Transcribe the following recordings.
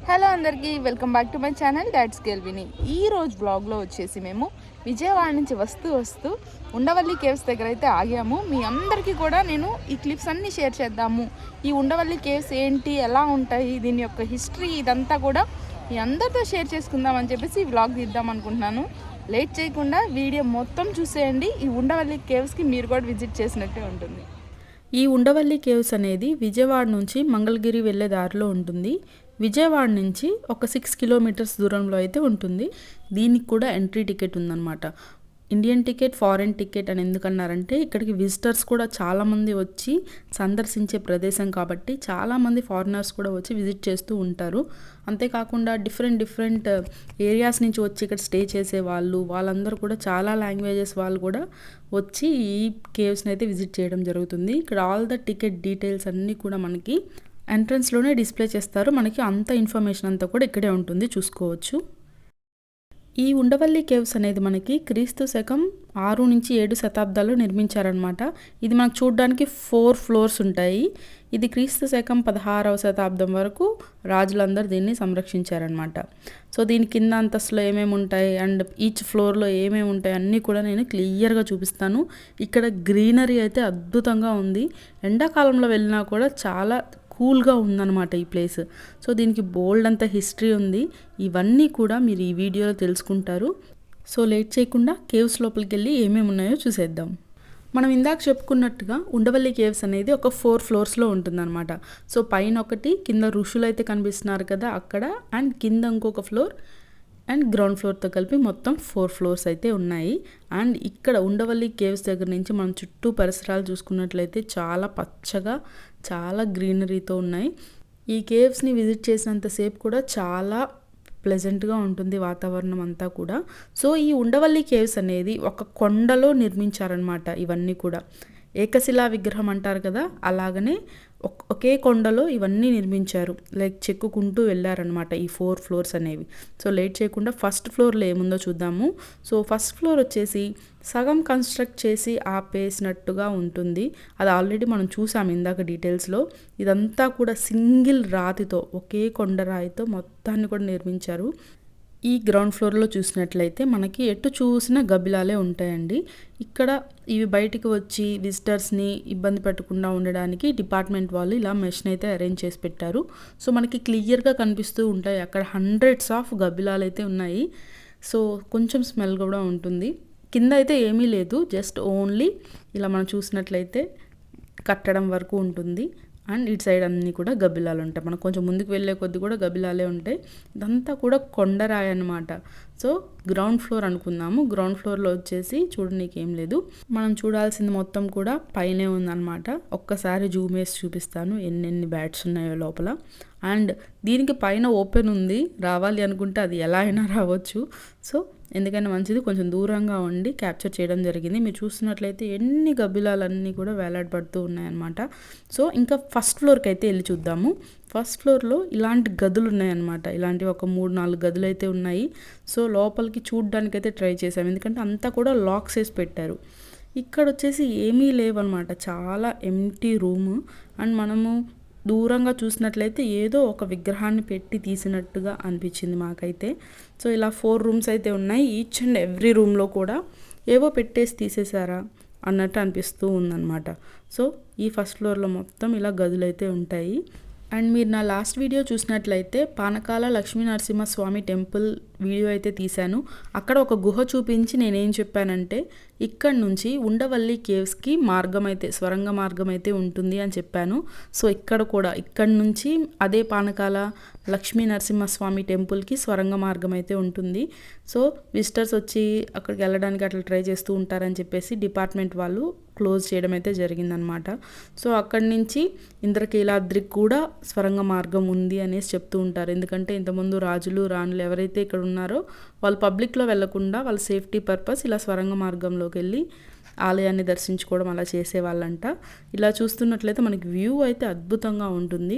Hello అందరికీ welcome back to my channel డాట్స్ గెల్విని. ఈ రోజు బ్లాగ్లో వచ్చేసి మేము విజయవాడ నుంచి వస్తూ ఉండవల్లి కేవ్స్ దగ్గర అయితే ఆగాము. మీ అందరికీ కూడా నేను ఈ క్లిప్స్ అన్నీ షేర్ చేద్దాము. ఈ ఉండవల్లి కేవ్స్ ఏంటి, ఎలా ఉంటాయి, దీని యొక్క హిస్టరీ ఇదంతా కూడా మీ అందరితో షేర్ చేసుకుందాం అని చెప్పేసి ఈ వ్లాగ్ తీద్దాం అనుకుంటున్నాను. లేట్ చేయకుండా వీడియో మొత్తం చూసేయండి. ఈ ఉండవల్లి కేవ్స్కి మీరు కూడా విజిట్ చేసినట్టే ఉంటుంది. ఈ ఉండవల్లి కేవ్స్ అనేది విజయవాడ నుంచి మంగళగిరి వెళ్ళే దారిలో ఉంటుంది. విజయవాడ నుంచి ఒక 6 కిలోమీటర్స్ దూరంలో అయితే ఉంటుంది. దీనికి కూడా ఎంట్రీ టికెట్ ఉందన్నమాట. ఇండియన్ టికెట్, ఫారెన్ టికెట్ అని ఎందుకన్నారంటే ఇక్కడికి విజిటర్స్ కూడా చాలామంది వచ్చి సందర్శించే ప్రదేశం కాబట్టి చాలామంది ఫారినర్స్ కూడా వచ్చి విజిట్ చేస్తూ ఉంటారు. అంతేకాకుండా డిఫరెంట్ ఏరియాస్ నుంచి వచ్చి ఇక్కడ స్టే చేసే వాళ్ళందరూ కూడా చాలా లాంగ్వేజెస్ వాళ్ళు కూడా వచ్చి ఈ కేవ్స్ని అయితే విజిట్ చేయడం జరుగుతుంది. ఇక్కడ ఆల్ ద టికెట్ డీటెయిల్స్ అన్నీ కూడా మనకి ఎంట్రన్స్లోనే డిస్ప్లే చేస్తారు. మనకి అంత ఇన్ఫర్మేషన్ అంతా కూడా ఇక్కడే ఉంటుంది, చూసుకోవచ్చు. ఈ ఉండవల్లి కేవ్స్ అనేది మనకి క్రీస్తు శకం 6 నుంచి 7 శతాబ్దాల్లో నిర్మించారనమాట. ఇది మనకు చూడడానికి 4 ఫ్లోర్స్ ఉంటాయి. ఇది క్రీస్తు శకం 16వ శతాబ్దం వరకు రాజులందరూ దీన్ని సంరక్షించారనమాట. సో దీని కింద అంతస్తులో ఏమేమి ఉంటాయి అండ్ ఈచ్ ఫ్లోర్లో ఏమేమి ఉంటాయి అన్నీ కూడా నేను క్లియర్గా చూపిస్తాను. ఇక్కడ గ్రీనరీ అయితే అద్భుతంగా ఉంది. ఎండాకాలంలో వెళ్ళినా కూడా చాలా కూల్గా ఉందన్నమాట ఈ ప్లేస్. సో దీనికి బోల్డ్ అంత హిస్టరీ ఉంది. ఇవన్నీ కూడా మీరు ఈ వీడియోలో తెలుసుకుంటారు. సో లేట్ చేయకుండా కేవ్స్ లోపలికి వెళ్ళి ఏమేమి ఉన్నాయో చూసేద్దాం. మనం ఇందాక చెప్పుకున్నట్టుగా ఉండవల్లి కేవ్స్ అనేది ఒక 4 ఫ్లోర్స్లో ఉంటుందన్నమాట. సో పైన ఒకటి, కింద ఋషులు అయితే కనిపిస్తున్నారు కదా అక్కడ, అండ్ కింద ఇంకొక ఫ్లోర్ అండ్ గ్రౌండ్ ఫ్లోర్తో కలిపి మొత్తం 4 ఫ్లోర్స్ అయితే ఉన్నాయి. అండ్ ఇక్కడ ఉండవల్లి కేవ్స్ దగ్గర నుంచి మనం చుట్టూ పరిసరాలు చూసుకున్నట్లయితే చాలా పచ్చగా, చాలా గ్రీనరీతో ఉన్నాయి. ఈ కేవ్స్ని విజిట్ చేసినంతసేపు కూడా చాలా ప్లెజెంట్గా ఉంటుంది వాతావరణం అంతా కూడా. సో ఈ ఉండవల్లి కేవ్స్ అనేది ఒక కొండలో నిర్మించారనమాట. ఇవన్నీ కూడా ఏకశిలా విగ్రహం అంటారు కదా, అలాగనే ఒకే కొండలో ఇవన్నీ నిర్మించారు. లైక్ చెక్కుకుంటూ వెళ్ళారనమాట ఈ 4 ఫ్లోర్స్ అనేవి. సో లేట్ చేయకుండా ఫస్ట్ ఫ్లోర్లో ఏముందో చూద్దాము. సో ఫస్ట్ ఫ్లోర్ వచ్చేసి సగం కన్స్ట్రక్ట్ చేసి ఆపేసినట్టుగా ఉంటుంది. అది ఆల్రెడీ మనం చూసాం ఇందాక డీటెయిల్స్లో. ఇదంతా కూడా సింగిల్ రాతితో, ఒకే కొండరాయితో మొత్తాన్ని కూడా నిర్మించారు. ఈ గ్రౌండ్ ఫ్లోర్లో చూసినట్లయితే మనకి ఎటు చూసిన గబ్బిలాలే ఉంటాయండి. ఇక్కడ ఇవి బయటికి వచ్చి విజిటర్స్ని ఇబ్బంది పెట్టకుండా ఉండడానికి డిపార్ట్మెంట్ వాళ్ళు ఇలా మెష్ని అయితే అరేంజ్ చేసి పెట్టారు. సో మనకి క్లియర్గా కనిపిస్తూ ఉంటాయి. అక్కడ హండ్రెడ్స్ ఆఫ్ గబ్బిలాలు అయితే ఉన్నాయి. సో కొంచెం స్మెల్ కూడా ఉంటుంది. కింద అయితే ఏమీ లేదు, జస్ట్ ఓన్లీ ఇలా మనం చూసినట్లయితే కట్టడం వరకు ఉంటుంది. అండ్ ఇటు సైడ్ అన్నీ కూడా గబ్బిలాలు ఉంటాయి. మనకు కొంచెం ముందుకు వెళ్ళే కొద్ది కూడా గబ్బిలాలే ఉంటాయి. ఇదంతా కూడా కొండరాయి అనమాట. సో గ్రౌండ్ ఫ్లోర్ అనుకుందాము. గ్రౌండ్ ఫ్లోర్లో వచ్చేసి చూడడానికి ఏం లేదు, మనం చూడాల్సింది మొత్తం కూడా పైనే ఉందన్నమాట. ఒక్కసారి జూమ్ వేసి చూపిస్తాను ఎన్నెన్ని బ్యాట్స్ ఉన్నాయో లోపల. అండ్ దీనికి పైన ఓపెన్ ఉంది, రావాలి అనుకుంటే అది ఎలా అయినా రావచ్చు. సో ఎందుకైనా మంచిది కొంచెం దూరంగా ఉండి క్యాప్చర్ చేయడం జరిగింది. మీరు చూస్తున్నట్లయితే ఎన్ని గబ్బిలాలన్నీ కూడా వేలాడబడుతూ ఉన్నాయన్నమాట. సో ఇంకా ఫస్ట్ ఫ్లోర్కి అయితే వెళ్ళి చూద్దాము. ఫస్ట్ ఫ్లోర్లో ఇలాంటి గదులు ఉన్నాయన్నమాట. ఇలాంటివి ఒక 3-4 గదులు అయితే ఉన్నాయి. సో లోపలికి చూడడానికి అయితే ట్రై చేసాం, ఎందుకంటే అంతా కూడా లాక్స్ వేసి పెట్టారు. ఇక్కడ వచ్చేసి ఏమీ లేవన్నమాట, చాలా ఎంప్టీ రూము. అండ్ మనము దూరంగా చూసినట్లయితే ఏదో ఒక విగ్రహాన్ని పెట్టి తీసినట్టుగా అనిపించింది మాకైతే. సో ఇలా 4 రూమ్స్ అయితే ఉన్నాయి. ఈచ్ అండ్ ఎవ్రీ రూమ్లో కూడా ఏవో పెట్టేసి తీసేసారా అన్నట్టు అనిపిస్తూ ఉందన్నమాట. సో ఈ ఫస్ట్ ఫ్లోర్లో మొత్తం ఇలా గదులు అయితే ఉంటాయి. అండ్ మీరు నా లాస్ట్ వీడియో చూసినట్లయితే పానకాల లక్ష్మీనరసింహస్వామి టెంపుల్ వీడియో అయితే తీశాను. అక్కడ ఒక గుహ చూపించి నేనేం చెప్పానంటే ఇక్కడ నుంచి ఉండవల్లి కేవ్స్కి మార్గం అయితే, స్వరంగ మార్గం అయితే ఉంటుంది అని చెప్పాను. సో ఇక్కడ కూడా ఇక్కడ నుంచి అదే పానకాల లక్ష్మీనరసింహస్వామి టెంపుల్కి స్వరంగ మార్గం అయితే ఉంటుంది. సో విజిటర్స్ వచ్చి అక్కడికి వెళ్ళడానికి అట్లా ట్రై చేస్తూ ఉంటారని చెప్పేసి డిపార్ట్మెంట్ వాళ్ళు క్లోజ్ చేయడం అయితే జరిగిందనమాట. సో అక్కడి నుంచి ఇంద్రకీలాద్రికి కూడా స్వరంగ మార్గం ఉంది అనేసి చెప్తూ ఉంటారు. ఎందుకంటే ఇంతకుముందు రాజులు, రాణులు ఎవరైతే ఇక్కడ ఉన్నారో వాళ్ళు పబ్లిక్లో వెళ్లకుండా వాళ్ళ సేఫ్టీ పర్పస్ ఇలా స్వరంగ మార్గంలోకి వెళ్ళి ఆలయాన్ని దర్శించుకోవడం అలా చేసేవాళ్ళంట. ఇలా చూస్తున్నట్లయితే మనకి వ్యూ అయితే అద్భుతంగా ఉంటుంది.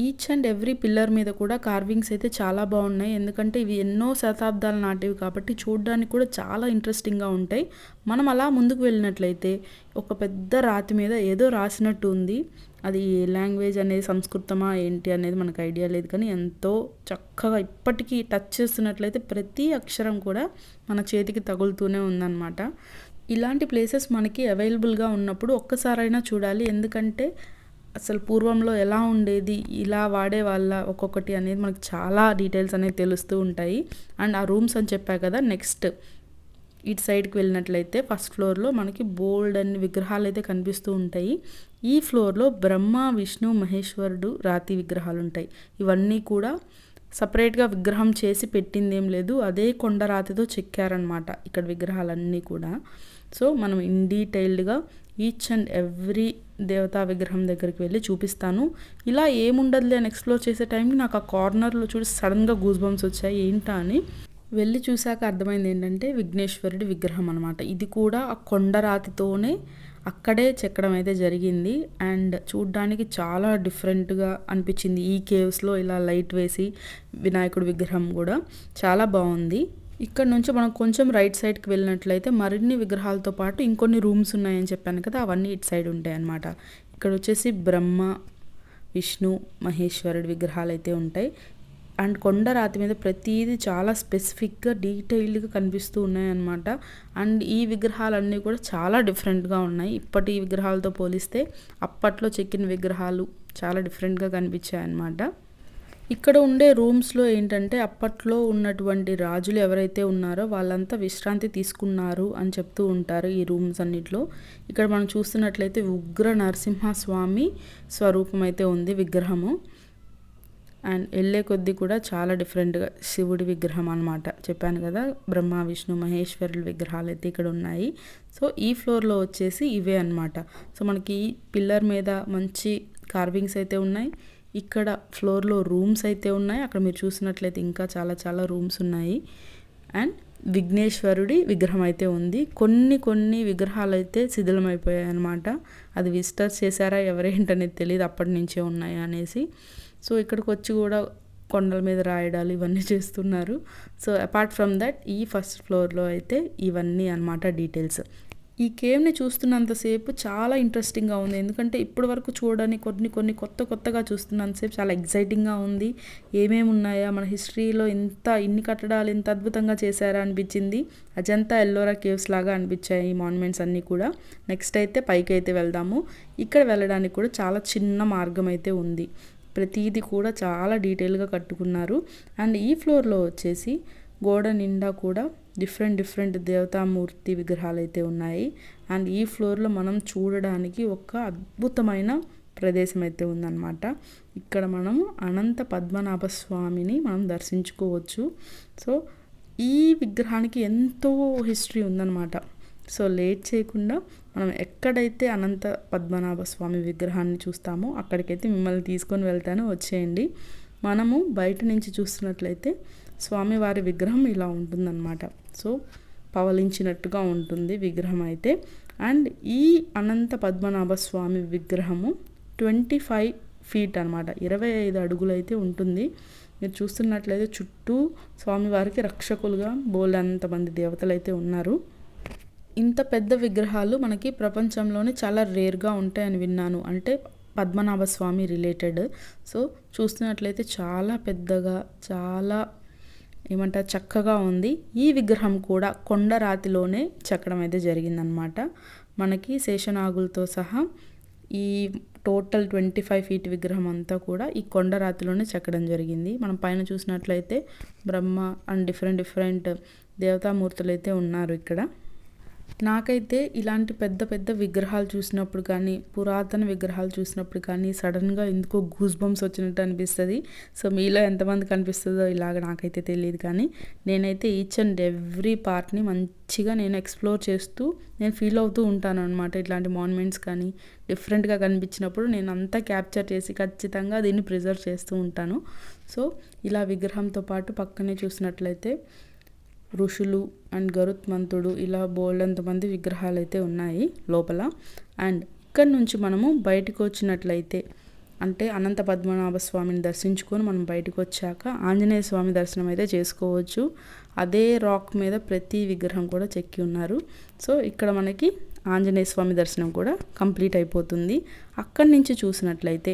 ఈచ్ అండ్ ఎవ్రీ పిల్లర్ మీద కూడా కార్వింగ్స్ అయితే చాలా బాగున్నాయి. ఎందుకంటే ఇవి ఎన్నో శతాబ్దాల నాటివి కాబట్టి చూడడానికి కూడా చాలా ఇంట్రెస్టింగ్గా ఉంటాయి. మనం అలా ముందుకు వెళ్ళినట్లయితే ఒక పెద్ద రాతి మీద ఏదో రాసినట్టు ఉంది. అది ఏ లాంగ్వేజ్ అనేది సంస్కృతమా ఏంటి అనేది మనకు ఐడియా లేదు, కానీ ఎంతో చక్కగా ఇప్పటికీ టచ్ చేస్తున్నట్లయితే ప్రతి అక్షరం కూడా మన చేతికి తగులుతూనే ఉందన్నమాట. ఇలాంటి ప్లేసెస్ మనకి అవైలబుల్గా ఉన్నప్పుడు ఒక్కసారైనా చూడాలి. ఎందుకంటే అసలు పూర్వంలో ఎలా ఉండేది, ఇలా వాడే వాళ్ళ ఒక్కొక్కటి అనేది మనకు చాలా డీటెయిల్స్ అనేవి తెలుస్తూ ఉంటాయి. అండ్ ఆ రూమ్స్ అని చెప్పా కదా, నెక్స్ట్ ఇటు సైడ్కి వెళ్ళినట్లయితే ఫస్ట్ ఫ్లోర్లో మనకి బోల్డ్ అన్ని విగ్రహాలు అయితే కనిపిస్తూ ఉంటాయి. ఈ ఫ్లోర్లో బ్రహ్మ, విష్ణు, మహేశ్వరుడు రాతి విగ్రహాలు ఉంటాయి. ఇవన్నీ కూడా సపరేట్గా విగ్రహం చేసి పెట్టింది ఏం లేదు, అదే కొండరాతితో చెక్కారనమాట ఇక్కడ విగ్రహాలన్నీ కూడా. సో మనం ఇన్ డీటెయిల్డ్గా ఈచ్ అండ్ ఎవ్రీ దేవతా విగ్రహం దగ్గరికి వెళ్ళి చూపిస్తాను. ఇలా ఏముండదులే అని ఎక్స్ప్లోర్ చేసే టైంకి నాకు ఆ కార్నర్లో చూసి సడన్గా గూస్ బంప్స్ వచ్చాయి. ఏంటా అని వెళ్ళి చూశాక అర్థమైంది ఏంటంటే విఘ్నేశ్వరుడి విగ్రహం అనమాట. ఇది కూడా ఆ కొండరాతితోనే అక్కడే చెక్కడం అయితే జరిగింది. అండ్ చూడ్డానికి చాలా డిఫరెంట్గా అనిపించింది. ఈ కేవ్స్లో ఇలా లైట్ వేసి వినాయకుడి విగ్రహం కూడా చాలా బాగుంది. ఇక్కడ నుంచి మనం కొంచెం రైట్ సైడ్కి వెళ్ళినట్లయితే మరిన్ని విగ్రహాలతో పాటు ఇంకొన్ని రూమ్స్ ఉన్నాయని చెప్పాను కదా, అవన్నీ ఇటు సైడ్ ఉంటాయి అన్నమాట. ఇక్కడ వచ్చేసి బ్రహ్మ, విష్ణు, మహేశ్వరుడి విగ్రహాలు అయితే ఉంటాయి. అండ్ కొండరాతి మీద ప్రతిదీ చాలా స్పెసిఫిక్గా డీటెయిల్డ్గా కనిపిస్తూ ఉన్నాయన్నమాట. అండ్ ఈ విగ్రహాలన్నీ కూడా చాలా డిఫరెంట్గా ఉన్నాయి. ఇప్పటి విగ్రహాలతో పోలిస్తే అప్పట్లో చెక్కిన విగ్రహాలు చాలా డిఫరెంట్గా కనిపించాయి అన్నమాట. ఇక్కడ ఉండే రూమ్స్లో ఏంటంటే అప్పట్లో ఉన్నటువంటి రాజులు ఎవరైతే ఉన్నారో వాళ్ళంతా విశ్రాంతి తీసుకున్నారు అని చెప్తూ ఉంటారు ఈ రూమ్స్ అన్నిట్లో. ఇక్కడ మనం చూస్తున్నట్లయితే ఉగ్ర నరసింహస్వామి స్వరూపం అయితే ఉంది విగ్రహము. అండ్ వెళ్ళే కొద్దీ కూడా చాలా డిఫరెంట్గా శివుడి విగ్రహం అనమాట. చెప్పాను కదా, బ్రహ్మ, విష్ణు, మహేశ్వరుల విగ్రహాలు అయితే ఇక్కడ ఉన్నాయి. సో ఈ ఫ్లోర్లో వచ్చేసి ఇవే అనమాట. సో మనకి పిల్లర్ మీద మంచి కార్వింగ్స్ అయితే ఉన్నాయి. ఇక్కడ ఫ్లోర్లో రూమ్స్ అయితే ఉన్నాయి. అక్కడ మీరు చూసినట్లయితే ఇంకా చాలా చాలా రూమ్స్ ఉన్నాయి. అండ్ విఘ్నేశ్వరుడి విగ్రహం అయితే ఉంది. కొన్ని విగ్రహాలు అయితే శిథిలమైపోయాయి అనమాట. అది విజిటర్స్ చేశారా ఎవరేంటనేది తెలియదు, అప్పటి నుంచే ఉన్నాయి అనేసి. సో ఇక్కడికి వచ్చి కూడా కొండల మీద రాయడాలు ఇవన్నీ చేస్తున్నారు. సో అపార్ట్ ఫ్రమ్ దట్ ఈ ఫస్ట్ ఫ్లోర్లో అయితే ఇవన్నీ అనమాట డీటెయిల్స్. ఈ కేవ్ని చూస్తున్నంతసేపు చాలా ఇంట్రెస్టింగ్గా ఉంది. ఎందుకంటే ఇప్పటి వరకు చూడని కొన్ని కొత్తగా చూస్తున్నంతసేపు చాలా ఎగ్జైటింగ్గా ఉంది. ఏమేమి ఉన్నాయా, మన హిస్టరీలో ఇన్ని కట్టడాలు ఇంత అద్భుతంగా చేశారా అనిపించింది. అజంతా ఎల్లోరా కేవ్స్ లాగా అనిపించాయి ఈ మాన్యుమెంట్స్ అన్నీ కూడా. నెక్స్ట్ అయితే పైకి అయితే వెళ్దాము. ఇక్కడ వెళ్ళడానికి కూడా చాలా చిన్న మార్గం అయితే ఉంది. ప్రతిదీ కూడా చాలా డీటెయిల్గా కట్టుకున్నారు. అండ్ ఈ ఫ్లోర్లో వచ్చేసి గోడ నిండా కూడా డిఫరెంట్ దేవతామూర్తి విగ్రహాలు అయితే ఉన్నాయి. అండ్ ఈ ఫ్లోర్లో మనం చూడడానికి ఒక అద్భుతమైన ప్రదేశం అయితే ఉందన్నమాట. ఇక్కడ మనము అనంత పద్మనాభ స్వామిని మనం దర్శించుకోవచ్చు. సో ఈ విగ్రహానికి ఎంతో హిస్టరీ ఉందన్నమాట. సో లేట్ చేయకుండా మనం ఎక్కడైతే అనంత పద్మనాభ స్వామి విగ్రహాన్ని చూస్తామో అక్కడికైతే మిమ్మల్ని తీసుకొని వెళ్తాను, వచ్చేయండి. మనము బయట నుంచి చూస్తున్నట్లయితే స్వామివారి విగ్రహం ఇలా ఉంటుందన్నమాట. సో పవలించినట్టుగా ఉంటుంది విగ్రహం అయితే. అండ్ ఈ అనంత పద్మనాభ స్వామి విగ్రహము 25 ఫీట్ అనమాట, 25 అడుగులు అయితే ఉంటుంది. మీరు చూస్తున్నట్లయితే చుట్టూ స్వామివారికి రక్షకులుగా బోలంతమంది దేవతలు అయితే ఉన్నారు. ఇంత పెద్ద విగ్రహాలు మనకి ప్రపంచంలోనే చాలా రేర్గా ఉంటాయని విన్నాను, అంటే పద్మనాభ స్వామి రిలేటెడ్. సో చూస్తున్నట్లయితే చాలా పెద్దగా, చాలా ఏమంటారు చక్కగా ఉంది. ఈ విగ్రహం కూడా కొండరాతిలోనే చెక్కడం అయితే జరిగిందనమాట. మనకి శేషనాగులతో సహా ఈ టోటల్ 25 ఫీట్ విగ్రహం అంతా కూడా ఈ కొండరాతిలోనే చెక్కడం జరిగింది. మనం పైన చూసినట్లయితే బ్రహ్మ అండ్ డిఫరెంట్ దేవతామూర్తులు అయితే ఉన్నారు ఇక్కడ. నాకైతే ఇలాంటి పెద్ద విగ్రహాలు చూసినప్పుడు కానీ, పురాతన విగ్రహాలు చూసినప్పుడు కానీ సడన్గా ఎందుకో గూస్ బంప్స్ వచ్చినట్టు అనిపిస్తుంది. సో మీలో ఎంతమంది కనిపిస్తుందో ఇలాగ నాకైతే తెలియదు, కానీ నేనైతే ఈచ్ అండ్ ఎవ్రీ పార్ట్ని మంచిగా నేను ఎక్స్ప్లోర్ చేస్తూ నేను ఫీల్ అవుతూ ఉంటాను అనమాట. ఇట్లాంటి మాన్యుమెంట్స్ కానీ డిఫరెంట్గా కనిపించినప్పుడు నేను అంతా క్యాప్చర్ చేసి ఖచ్చితంగా దీన్ని ప్రిజర్వ్ చేస్తూ ఉంటాను. సో ఇలా విగ్రహంతో పాటు పక్కనే చూసినట్లయితే ఋషులు అండ్ గరుత్మంతుడు ఇలా బోల్డంతమంది విగ్రహాలు అయితే ఉన్నాయి లోపల. అండ్ ఇక్కడ నుంచి మనము బయటకు వచ్చినట్లయితే, అంటే అనంత పద్మనాభ స్వామిని దర్శించుకొని మనం బయటకు వచ్చాక ఆంజనేయ స్వామి దర్శనం అయితే చేసుకోవచ్చు. అదే రాక్ మీద ప్రతి విగ్రహం కూడా చెక్కి ఉన్నారు. సో ఇక్కడ మనకి ఆంజనేయ స్వామి దర్శనం కూడా కంప్లీట్ అయిపోతుంది. అక్కడి నుంచి చూసినట్లయితే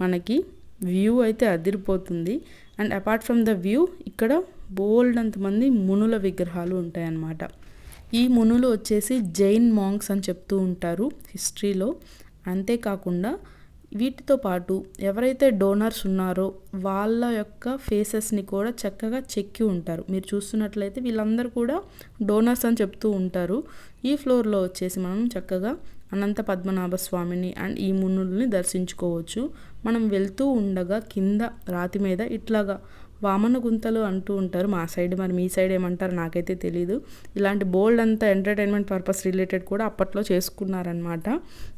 మనకి వ్యూ అయితే అదిరిపోతుంది. And apart from the view ఇక్కడ బోల్డ్ అంతమంది మునుల విగ్రహాలు ఉంటాయన్నమాట. ఈ మునులు వచ్చేసి జైన్ మాంక్స్ అని చెప్తూ ఉంటారు హిస్టరీలో. అంతేకాకుండా వీటితో పాటు ఎవరైతే డోనర్స్ ఉన్నారో వాళ్ళ యొక్క ఫేసెస్ని కూడా చక్కగా చెక్కి ఉంటారు. మీరు చూస్తున్నట్లయితే వీళ్ళందరూ కూడా డోనర్స్ అని చెప్తూ ఉంటారు. ఈ ఫ్లోర్లో వచ్చేసి మనం చక్కగా అనంత పద్మనాభ స్వామిని అండ్ ఈ మునుల్ని దర్శించుకోవచ్చు. మనం వెళ్తూ ఉండగా కింద రాతి మీద ఇట్లాగా వామన గుంతలు అంటూ ఉంటారు మా సైడ్, మరి మీ సైడ్ ఏమంటారు నాకైతే తెలీదు. ఇలాంటి బోల్డ్ అంతా ఎంటర్టైన్మెంట్ పర్పస్ రిలేటెడ్ కూడా అప్పట్లో చేసుకున్నారనమాట.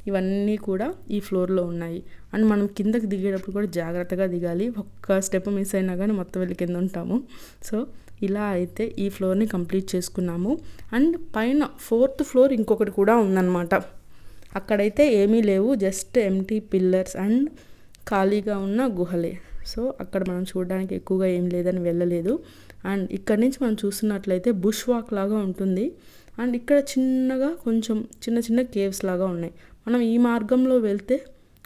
ఇవన్నీ కూడా ఈ ఫ్లోర్లో ఉన్నాయి. అండ్ మనం కిందకి దిగేటప్పుడు కూడా జాగ్రత్తగా దిగాలి. ఒక్క స్టెప్ మిస్ అయినా కానీ మొత్తం వెళ్ళి కింద ఉంటాము. సో ఇలా అయితే ఈ ఫ్లోర్ని కంప్లీట్ చేసుకున్నాము. అండ్ పైన 4th ఫ్లోర్ ఇంకొకటి కూడా ఉందన్నమాట. అక్కడైతే ఏమీ లేవు, జస్ట్ ఎంటీ పిల్లర్స్ అండ్ ఖాళీగా ఉన్న గుహలే. సో అక్కడ మనం చూడడానికి ఎక్కువగా ఏం లేదని వెళ్ళలేదు. అండ్ ఇక్కడ నుంచి మనం చూస్తున్నట్లయితే బుష్ వాక్ లాగా ఉంటుంది. అండ్ ఇక్కడ చిన్నగా కొంచెం చిన్న చిన్న కేవ్స్ లాగా ఉన్నాయి. మనం ఈ మార్గంలో వెళ్తే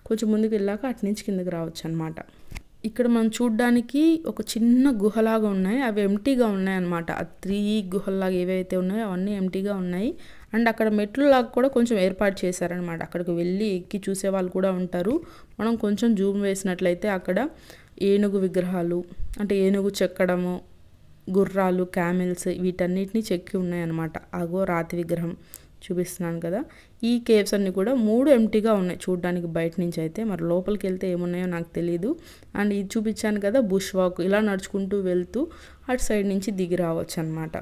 కొంచెం ముందుకు వెళ్ళాక అటు నుంచి కిందకి రావచ్చు అనమాట. ఇక్కడ మనం చూడడానికి ఒక చిన్న గుహలాగా ఉన్నాయి, అవి ఎంటీగా ఉన్నాయి అనమాట. ఆ 3 గుహల్లాగా ఏవైతే ఉన్నాయో అవన్నీ ఎంటీగా ఉన్నాయి. అండ్ అక్కడ మెట్లులాగా కూడా కొంచెం ఏర్పాటు చేశారనమాట. అక్కడికి వెళ్ళి ఎక్కి చూసే వాళ్ళు కూడా ఉంటారు. మనం కొంచెం జూమ్ వేసినట్లయితే అక్కడ ఏనుగు విగ్రహాలు, అంటే ఏనుగు చెక్కడము, గుర్రాలు, క్యామెల్స్ వీటన్నిటిని చెక్కి ఉన్నాయన్నమాట. అగో రాతి విగ్రహం చూపిస్తున్నాను కదా. ఈ కేవ్స్ అన్నీ కూడా 3 ఎంటీగా ఉన్నాయి చూడడానికి బయట నుంచి అయితే. మరి లోపలికి వెళ్తే ఏమున్నాయో నాకు తెలియదు. అండ్ ఇది చూపించాను కదా బుష్ వాక్, ఇలా నడుచుకుంటూ వెళ్తూ అటు సైడ్ నుంచి దిగి రావచ్చు అనమాట.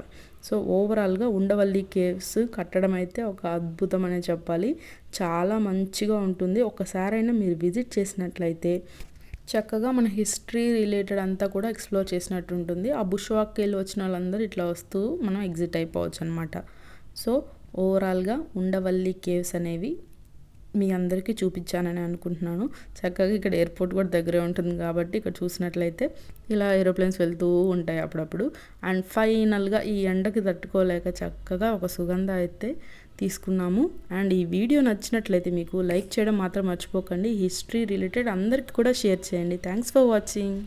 సో ఓవరాల్గా ఉండవల్లి కేవ్స్ కట్టడం అయితే ఒక అద్భుతం అనే చెప్పాలి. చాలా మంచిగా ఉంటుంది. ఒకసారైనా మీరు విజిట్ చేసినట్లయితే చక్కగా మన హిస్టరీ రిలేటెడ్ అంతా కూడా ఎక్స్ప్లోర్ చేసినట్టు ఉంటుంది. ఆ బుష్ వాక్కి వెళ్ళి వచ్చిన వాళ్ళందరూ ఇట్లా వస్తూ మనం ఎగ్జిట్ అయిపోవచ్చు అనమాట. సో ఓవరాల్గా ఉండవల్లి కేవ్స్ అనేవి మీ అందరికీ చూపించానని అనుకుంటున్నాను. చక్కగా ఇక్కడ ఎయిర్పోర్ట్ కూడా దగ్గరే ఉంటుంది కాబట్టి ఇక్కడ చూసినట్లయితే ఇలా ఏరోప్లేన్స్ వెళ్తూ ఉంటాయి అప్పుడప్పుడు. అండ్ ఫైనల్గా ఈ ఎండకి తట్టుకోలేక చక్కగా ఒక సుగంధ అయితే తీసుకున్నాము. అండ్ ఈ వీడియో నచ్చినట్లయితే మీకు లైక్ చేయడం మాత్రం మర్చిపోకండి. హిస్టరీ రిలేటెడ్ అందరికీ కూడా షేర్ చేయండి. Thanks for watching.